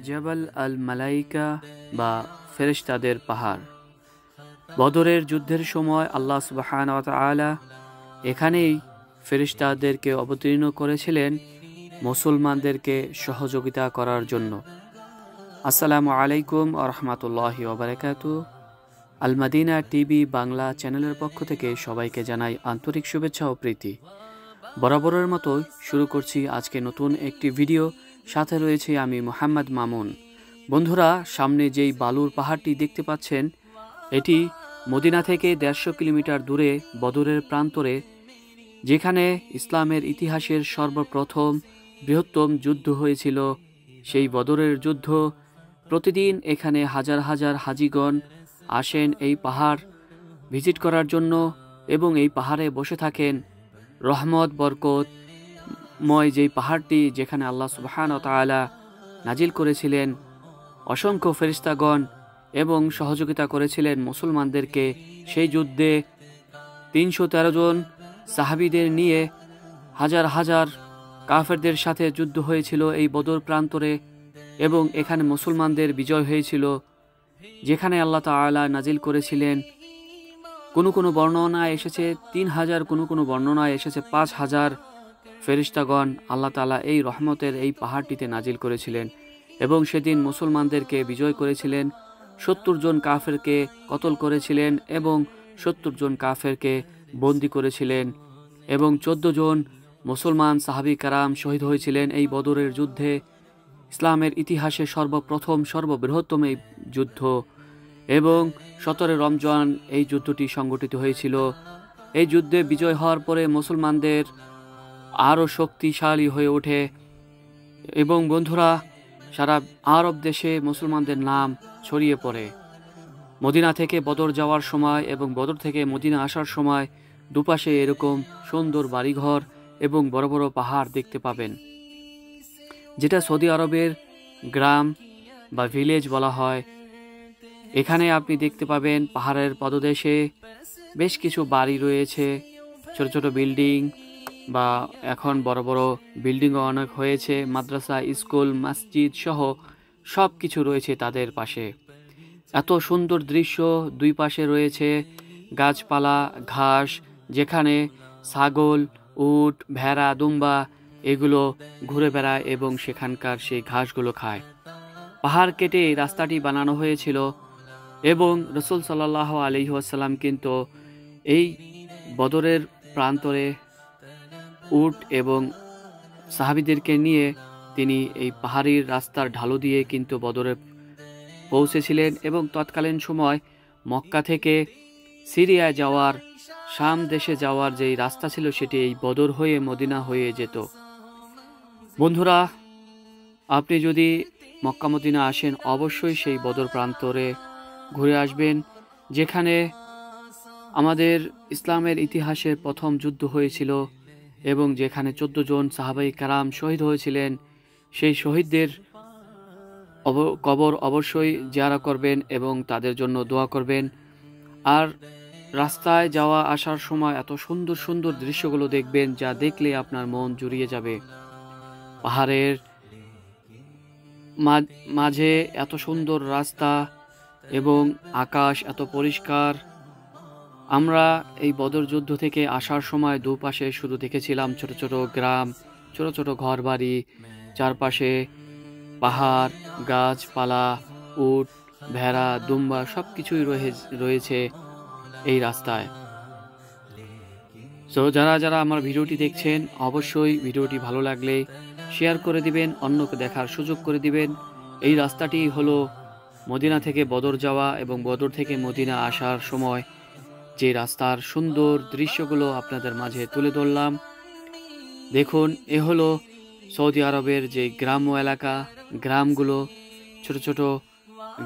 জাবাল আল মালাইকা বা ফেরেশতাদের পাহাড়। বদরের যুদ্ধের সময় আল্লাহ সুবহানাহু ওয়া তাআলা এখানেই ফেরেশতাদেরকে অবতীর্ণ করেছিলেন মুসলমানদেরকে সহযোগিতা করার জন্য। আসসালামু আলাইকুম ওয়া রাহমাতুল্লাহি ওয়া বারাকাতুহু। আল মাদিনা টিভি বাংলা চ্যানেলের পক্ষ থেকে সবাইকে জানাই আন্তরিক শুভেচ্ছা ও প্রীতি। বরাবরের মতো শুরু করছি আজকে নতুন একটি ভিডিও। সাথে রয়েছে আমি মোহাম্মদ মামুন। বন্ধুরা, সামনে যেই বালুর পাহাড়টি দেখতে পাচ্ছেন, এটি মদিনা থেকে 150 কিলোমিটার দূরে বদরের প্রান্তরে, যেখানে ইসলামের ইতিহাসের সর্বপ্রথম বৃহত্তম যুদ্ধ হয়েছিল। সেই বদরের যুদ্ধ, প্রতিদিন এখানে হাজার হাজার হাজিগণ আসেন এই পাহাড় ভিজিট করার জন্য এবং এই পাহাড়ে বসে থাকেন। রহমত বরকতময় যেই পাহাড়টি, যেখানে আল্লাহ সুবহানাহু ওয়া তাআলা নাজিল করেছিলেন অসংখ্য ফেরেশতাগণ এবং সহযোগিতা করেছিলেন মুসলমানদেরকে। সেই যুদ্ধে 313 জন সাহাবীদের নিয়ে হাজার হাজার কাফেরদের সাথে যুদ্ধ হয়েছিল এই বদর প্রান্তরে এবং এখানে মুসলমানদের বিজয় হয়েছিল। যেখানে আল্লাহ তাআলা নাজিল করেছিলেন, কোনো বর্ণনায় এসেছে 3000, কোনো বর্ণনায় এসেছে 5000 ফেরেশতাগণ আল্লাহ তাআলা এই রহমতের এই পাহাড়টিতে নাজিল করেছিলেন এবং সেদিন মুসলমানদেরকে বিজয় করেছিলেন। 70 জন কাফেরকে কতল করেছিলেন এবং 70 জন কাফেরকে বন্দী করেছিলেন এবং 14 জন মুসলমান সাহাবী কারাম শহীদ হয়েছিলেন এই বদরের যুদ্ধে। ইসলামের ইতিহাসে সর্বপ্রথম সর্ববৃহত্তম এই যুদ্ধ এবং 17 রমজান এই যুদ্ধটি সংগঠিত হয়েছিল। এই যুদ্ধে বিজয় হওয়ার পরে মুসলমানদের আরও শক্তিশালী হয়ে ওঠে এবং বন্ধুরা, সারা আরব দেশে মুসলমানদের নাম ছড়িয়ে পড়ে। মদিনা থেকে বদর যাওয়ার সময় এবং বদর থেকে মদিনা আসার সময় দুপাশে এরকম সুন্দর বাড়িঘর এবং বড় বড় পাহাড় দেখতে পাবেন, যেটা সৌদি আরবের গ্রাম বা ভিলেজ বলা হয়। এখানে আপনি দেখতে পাবেন পাহাড়ের পদদেশে বেশ কিছু বাড়ি রয়েছে, ছোট ছোট বিল্ডিং, বা এখন বড় বড় বিল্ডিংও অনেক হয়েছে। মাদ্রাসা, স্কুল, মসজিদ সহ সব কিছু রয়েছে তাদের পাশে। এত সুন্দর দৃশ্য, দুই পাশে রয়েছে গাছপালা, ঘাস, যেখানে ছাগল, উট, ভেড়া, দুম্বা এগুলো ঘুরে বেড়ায় এবং সেখানকার সেই ঘাসগুলো খায়। পাহাড় কেটে এই রাস্তাটি বানানো হয়েছিল এবং রাসূল সাল্লাল্লাহু আলাইহি ওয়াসাল্লাম কিন্তু এই বদরের প্রান্তরে উট এবং সাহাবীদেরকে নিয়ে তিনি এই পাহাড়ি রাস্তার ঢালু দিয়ে কিন্তু বদরে পৌঁছেছিলেন এবং তৎকালীন সময় মক্কা থেকে সিরিয়ায় যাওয়ার, শাম দেশে যাওয়ার যেই রাস্তা ছিল, সেটি এই বদর হয়ে মদিনা হয়ে যেত। বন্ধুরা, আপনি যদি মক্কা মদিনা আসেন, অবশ্যই সেই বদর প্রান্তরে ঘুরে আসবেন, যেখানে আমাদের ইসলামের ইতিহাসের প্রথম যুদ্ধ হয়েছিল এবং যেখানে 14 জন সাহাবাই কারাম শহীদ হয়েছিলেন। সেই শহীদদের কবর অবশ্যই জিয়ারত করবেন এবং তাদের জন্য দোয়া করবেন। আর রাস্তায় যাওয়া আসার সময় এত সুন্দর সুন্দর দৃশ্যগুলো দেখবেন, যা দেখলে আপনার মন জুড়িয়ে যাবে। পাহাড়ের মাঝে এত সুন্দর রাস্তা এবং আকাশ এত পরিষ্কার। আমরা এই বদর যুদ্ধ থেকে আসার সময় দুপাশে শুধু দেখেছিলাম ছোট ছোট গ্রাম, ছোট ছোট ঘর বাড়ি, চারপাশে পাহাড়, গাছপালা, উট, ভেড়া, দুম্বা সব কিছুই রয়েছে এই রাস্তায়। তো যারা যারা আমার ভিডিওটি দেখছেন, অবশ্যই ভিডিওটি ভালো লাগলে শেয়ার করে দিবেন, অন্যকে দেখার সুযোগ করে দিবেন। এই রাস্তাটি হলো মদিনা থেকে বদর যাওয়া এবং বদর থেকে মদিনা আসার সময় যে রাস্তার সুন্দর দৃশ্যগুলো আপনাদের মাঝে তুলে ধরলাম। দেখুন, এ হলো সৌদি আরবের যে গ্রাম্য এলাকা, গ্রামগুলো ছোট ছোট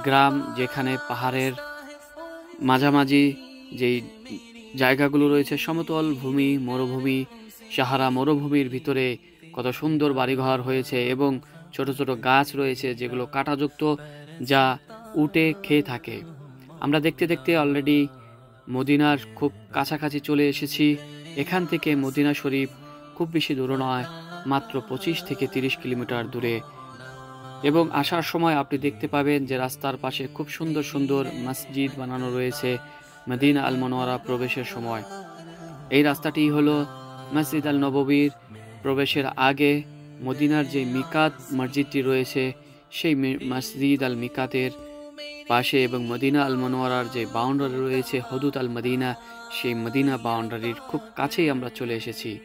গ্রাম, যেখানে পাহাড়ের মাঝামাঝি যেই জায়গাগুলো রয়েছে, সমতল ভূমি, মরুভূমি, সাহারা মরুভূমির ভিতরে কত সুন্দর বাড়িঘর হয়েছে এবং ছোট ছোট গাছ রয়েছে যেগুলো কাঁটাযুক্ত, যা উটে খেয়ে থাকে। আমরা দেখতে দেখতে অলরেডি মদিনার খুব কাছাকাছি চলে এসেছি। এখান থেকে মদিনা শরীফ খুব বেশি দূর নয়, মাত্র 25 থেকে 30 কিলোমিটার দূরে। এবং আসার সময় আপনি দেখতে পাবেন যে রাস্তার পাশে খুব সুন্দর সুন্দর মসজিদ বানানো রয়েছে মদিনা আল মুনাওয়ারা প্রবেশের সময়। এই রাস্তাটি হলো মসজিদ আল নববীর প্রবেশের আগে মদিনার যে মিকাত মসজিদটি রয়েছে সেই মসজিদ আল মিকাতের পাশে এবং মদিনা আল মুনাওয়ারার যে বাউন্ডারি রয়েছে হদুদ আল মদিনা, সেই মদিনা বাউন্ডারির খুব কাছেই আমরা চলে এসেছি।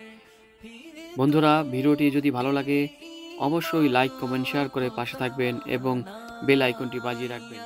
বন্ধুরা, ভিডিওটি যদি ভালো লাগে অবশ্যই লাইক, কমেন্ট, শেয়ার করে পাশে থাকবেন এবং বেল আইকনটি বাজিয়ে রাখবেন।